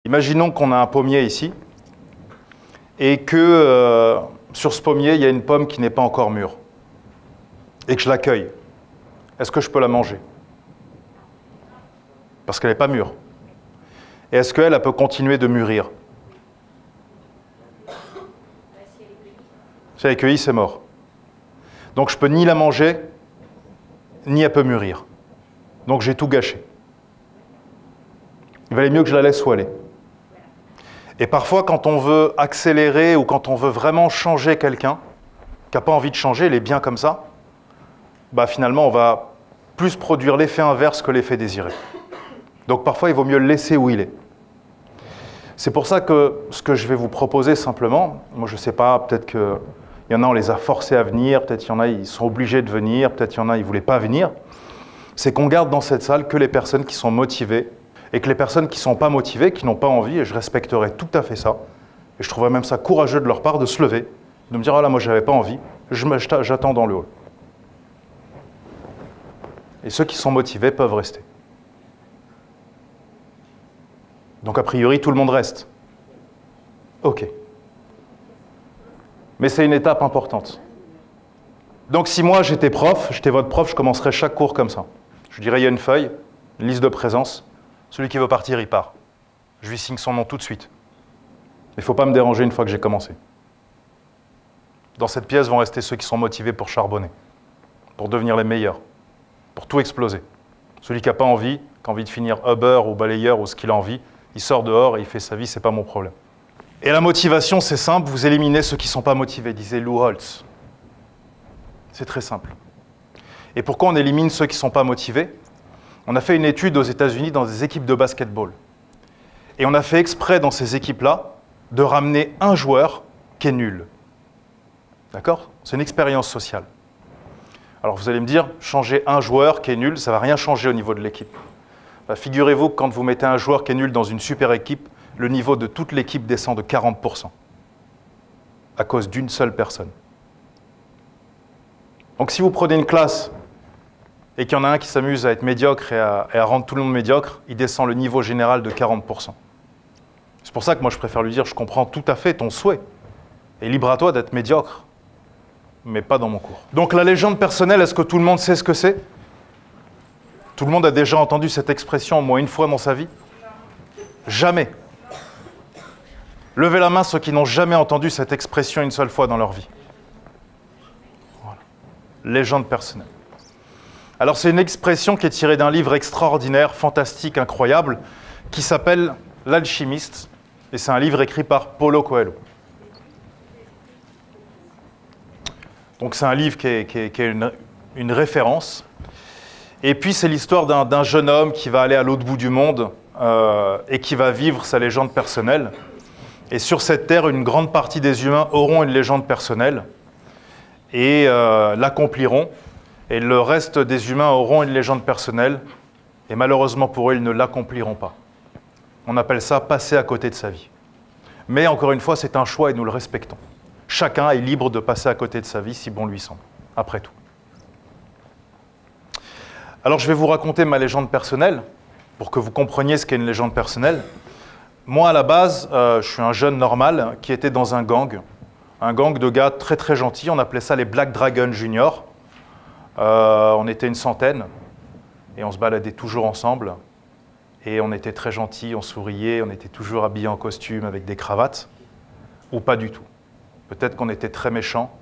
Imaginons qu'on a un pommier ici et que sur ce pommier, il y a une pomme qui n'est pas encore mûre et que je l'accueille. Est-ce que je peux la manger? Parce qu'elle n'est pas mûre. Et est-ce qu'elle peut continuer de mûrir? Si elle est cueillie, c'est mort. Donc je peux ni la manger, ni elle peut mûrir. Donc j'ai tout gâché. Il valait mieux que je la laisse où elle est. Et parfois, quand on veut accélérer ou quand on veut vraiment changer quelqu'un, qui n'a pas envie de changer, il est bien comme ça, bah finalement, on va plus produire l'effet inverse que l'effet désiré. Donc parfois, il vaut mieux le laisser où il est. C'est pour ça que ce que je vais vous proposer simplement, moi je ne sais pas, peut-être qu'il y en a, on les a forcés à venir, peut-être qu'il y en a, ils sont obligés de venir, peut-être qu'il y en a, ils ne voulaient pas venir, c'est qu'on garde dans cette salle que les personnes qui sont motivées, et que les personnes qui ne sont pas motivées, qui n'ont pas envie, et je respecterai tout à fait ça, et je trouverais même ça courageux de leur part de se lever, de me dire « Ah là, moi, je n'avais pas envie, j'attends dans le hall ». Et ceux qui sont motivés peuvent rester. Donc, a priori, tout le monde reste. OK. Mais c'est une étape importante. Donc, si moi, j'étais prof, j'étais votre prof, je commencerais chaque cours comme ça. Je dirais, il y a une feuille, une liste de présence. Celui qui veut partir, il part. Je lui signe son nom tout de suite. Il ne faut pas me déranger une fois que j'ai commencé. Dans cette pièce vont rester ceux qui sont motivés pour charbonner, pour devenir les meilleurs, pour tout exploser. Celui qui n'a pas envie, qui a envie de finir Uber ou balayeur ou ce qu'il a envie, il sort dehors et il fait sa vie, ce n'est pas mon problème. Et la motivation, c'est simple, vous éliminez ceux qui ne sont pas motivés, disait Lou Holtz. C'est très simple. Et pourquoi on élimine ceux qui ne sont pas motivés? On a fait une étude aux États-Unis dans des équipes de basketball. Et on a fait exprès dans ces équipes-là de ramener un joueur qui est nul. D'accord? C'est une expérience sociale. Alors vous allez me dire, changer un joueur qui est nul, ça ne va rien changer au niveau de l'équipe. Bah, figurez-vous que quand vous mettez un joueur qui est nul dans une super équipe, le niveau de toute l'équipe descend de 40% à cause d'une seule personne. Donc si vous prenez une classe et qu'il y en a un qui s'amuse à être médiocre et à rendre tout le monde médiocre, il descend le niveau général de 40%. C'est pour ça que moi je préfère lui dire, je comprends tout à fait ton souhait, et libre à toi d'être médiocre, mais pas dans mon cours. Donc la légende personnelle, est-ce que tout le monde sait ce que c'est? Tout le monde a déjà entendu cette expression au moins une fois dans sa vie? Jamais. Levez la main ceux qui n'ont jamais entendu cette expression une seule fois dans leur vie. Voilà. Légende personnelle. Alors c'est une expression qui est tirée d'un livre extraordinaire, fantastique, incroyable, qui s'appelle L'Alchimiste, et c'est un livre écrit par Paulo Coelho. Donc c'est un livre qui est une référence. Et puis c'est l'histoire d'un jeune homme qui va aller à l'autre bout du monde et qui va vivre sa légende personnelle. Et sur cette terre, une grande partie des humains auront une légende personnelle et l'accompliront. Et le reste des humains auront une légende personnelle, et malheureusement pour eux, ils ne l'accompliront pas. On appelle ça passer à côté de sa vie. Mais encore une fois, c'est un choix et nous le respectons. Chacun est libre de passer à côté de sa vie si bon lui semble, après tout. Alors je vais vous raconter ma légende personnelle, pour que vous compreniez ce qu'est une légende personnelle. Moi, à la base, je suis un jeune normal qui était dans un gang de gars très très gentils, on appelait ça les Black Dragons Junior. On était une centaine et on se baladait toujours ensemble et on était très gentils, on souriait, on était toujours habillés en costume avec des cravates ou pas du tout. Peut-être qu'on était très méchants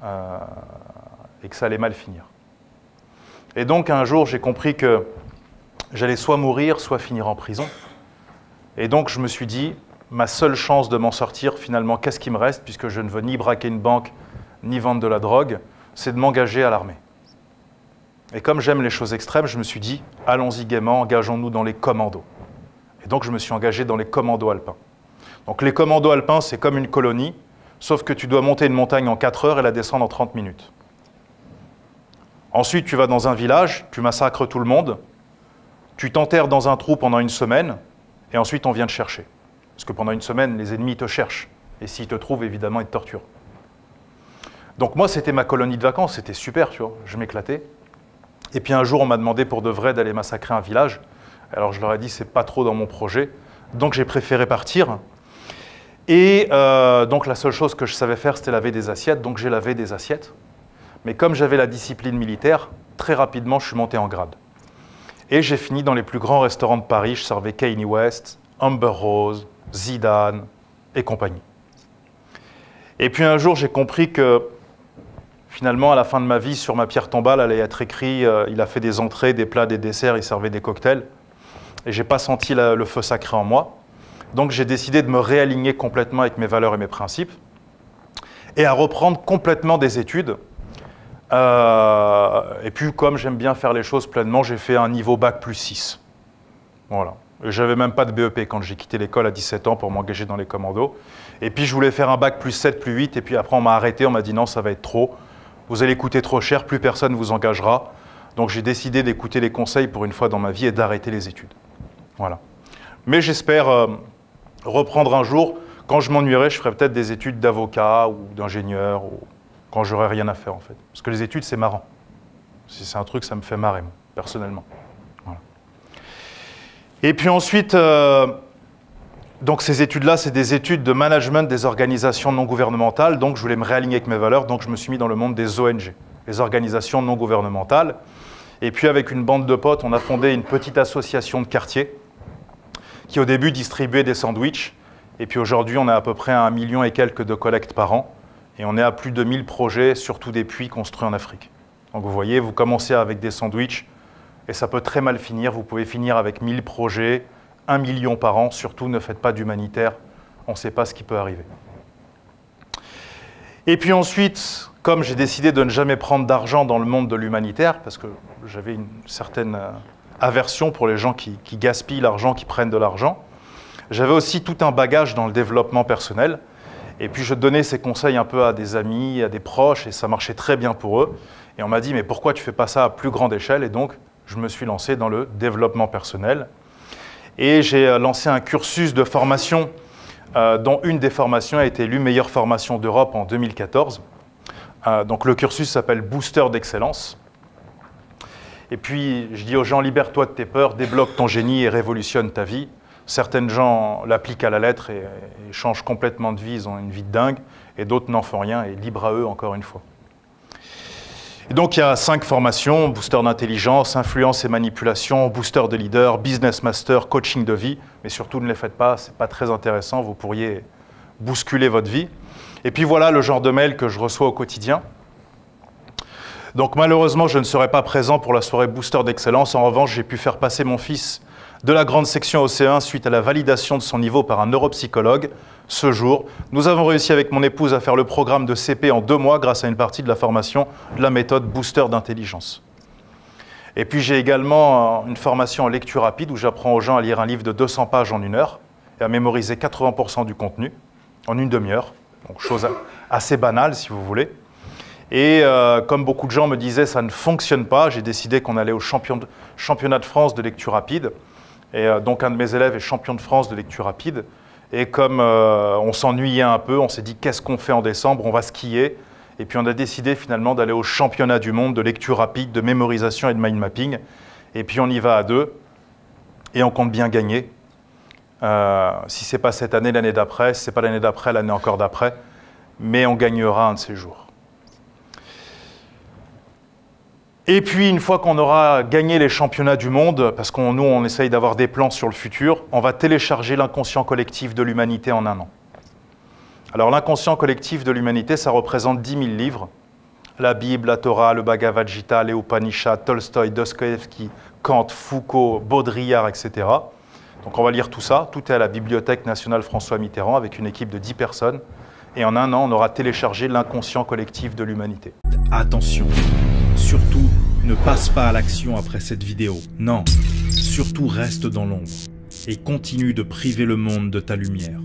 et que ça allait mal finir. Et donc un jour j'ai compris que j'allais soit mourir, soit finir en prison. Et donc je me suis dit, ma seule chance de m'en sortir finalement, qu'est-ce qui me reste puisque je ne veux ni braquer une banque ni vendre de la drogue, c'est de m'engager à l'armée. Et comme j'aime les choses extrêmes, je me suis dit, allons-y gaiement, engageons-nous dans les commandos. Et donc je me suis engagé dans les commandos alpins. Donc les commandos alpins, c'est comme une colonie, sauf que tu dois monter une montagne en 4 heures et la descendre en 30 minutes. Ensuite, tu vas dans un village, tu massacres tout le monde, tu t'enterres dans un trou pendant une semaine, et ensuite on vient te chercher. Parce que pendant une semaine, les ennemis te cherchent. Et s'ils te trouvent, évidemment, ils te torturent. Donc moi, c'était ma colonie de vacances, c'était super, tu vois, je m'éclatais. Et puis un jour, on m'a demandé pour de vrai d'aller massacrer un village. Alors je leur ai dit, c'est pas trop dans mon projet. Donc j'ai préféré partir. Et donc la seule chose que je savais faire, c'était laver des assiettes. Donc j'ai lavé des assiettes. Mais comme j'avais la discipline militaire, très rapidement, je suis monté en grade. Et j'ai fini dans les plus grands restaurants de Paris. Je servais Kanye West, Amber Rose, Zidane et compagnie. Et puis un jour, j'ai compris que finalement, à la fin de ma vie, sur ma pierre tombale, allait être écrit il a fait des entrées, des plats, des desserts, il servait des cocktails. Et je n'ai pas senti le feu sacré en moi. Donc j'ai décidé de me réaligner complètement avec mes valeurs et mes principes et à reprendre complètement des études. Et puis, comme j'aime bien faire les choses pleinement, j'ai fait un niveau bac plus 6. Voilà. Je n'avais même pas de BEP quand j'ai quitté l'école à 17 ans pour m'engager dans les commandos. Et puis, je voulais faire un bac plus 7, plus 8. Et puis après, on m'a arrêté, on m'a dit non, ça va être trop. Vous allez coûter trop cher, plus personne ne vous engagera. Donc, j'ai décidé d'écouter les conseils pour une fois dans ma vie et d'arrêter les études. Voilà. Mais j'espère reprendre un jour. Quand je m'ennuierai, je ferai peut-être des études d'avocat ou d'ingénieur, ou quand j'aurai rien à faire en fait. Parce que les études, c'est marrant. C'est un truc, ça me fait marrer, moi, personnellement. Voilà. Et puis ensuite, donc ces études-là, c'est des études de management des organisations non gouvernementales. Donc je voulais me réaligner avec mes valeurs, donc je me suis mis dans le monde des ONG, les organisations non gouvernementales. Et puis avec une bande de potes, on a fondé une petite association de quartier qui au début distribuait des sandwichs. Et puis aujourd'hui, on a à peu près 1 million et quelques de collectes par an. Et on est à plus de 1000 projets, surtout des puits construits en Afrique. Donc vous voyez, vous commencez avec des sandwichs et ça peut très mal finir. Vous pouvez finir avec 1000 projets, 1 million par an. Surtout, ne faites pas d'humanitaire. On ne sait pas ce qui peut arriver. Et puis ensuite, comme j'ai décidé de ne jamais prendre d'argent dans le monde de l'humanitaire, parce que j'avais une certaine aversion pour les gens qui gaspillent l'argent, qui prennent de l'argent, j'avais aussi tout un bagage dans le développement personnel. Et puis je donnais ces conseils un peu à des amis, à des proches, et ça marchait très bien pour eux. Et on m'a dit, mais pourquoi tu ne fais pas ça à plus grande échelle? Et donc, je me suis lancé dans le développement personnel. Et j'ai lancé un cursus de formation, dont une des formations a été élue meilleure formation d'Europe en 2014. Donc le cursus s'appelle Booster d'excellence. Et puis, je dis aux gens, libère-toi de tes peurs, débloque ton génie et révolutionne ta vie. Certaines gens l'appliquent à la lettre et changent complètement de vie, ils ont une vie de dingue, et d'autres n'en font rien, et libre à eux, encore une fois. Et donc il y a 5 formations, booster d'intelligence, influence et manipulation, booster de leader, business master, coaching de vie, mais surtout ne les faites pas, c'est pas très intéressant, vous pourriez bousculer votre vie. Et puis voilà le genre de mail que je reçois au quotidien. Donc malheureusement, je ne serai pas présent pour la soirée booster d'excellence, en revanche, j'ai pu faire passer mon fils de la grande section OC1 suite à la validation de son niveau par un neuropsychologue. Ce jour, nous avons réussi avec mon épouse à faire le programme de CP en 2 mois grâce à une partie de la formation de la méthode Booster d'intelligence. Et puis j'ai également une formation en lecture rapide où j'apprends aux gens à lire un livre de 200 pages en 1 heure et à mémoriser 80% du contenu en 1 demi-heure. Donc chose assez banale si vous voulez. Et comme beaucoup de gens me disaient ça ne fonctionne pas, j'ai décidé qu'on allait au championnat de France de lecture rapide. Et donc un de mes élèves est champion de France de lecture rapide. Et comme on s'ennuyait un peu, on s'est dit qu'est-ce qu'on fait en décembre? On va skier. Et puis on a décidé finalement d'aller au championnat du monde de lecture rapide, de mémorisation et de mind mapping. Et puis on y va à 2. Et on compte bien gagner. Si ce n'est pas cette année, l'année d'après. Si ce n'est pas l'année d'après, l'année encore d'après. Mais on gagnera un de ces jours. Et puis, une fois qu'on aura gagné les championnats du monde, parce que nous, on essaye d'avoir des plans sur le futur, on va télécharger l'inconscient collectif de l'humanité en 1 an. Alors, l'inconscient collectif de l'humanité, ça représente 10 000 livres. La Bible, la Torah, le Bhagavad Gita, les Upanishads, Tolstoï, Dostoïevski, Kant, Foucault, Baudrillard, etc. Donc, on va lire tout ça. Tout est à la Bibliothèque nationale François Mitterrand avec une équipe de 10 personnes. Et en 1 an, on aura téléchargé l'inconscient collectif de l'humanité. Attention, surtout, ne passe pas à l'action après cette vidéo. Non, surtout reste dans l'ombre et continue de priver le monde de ta lumière.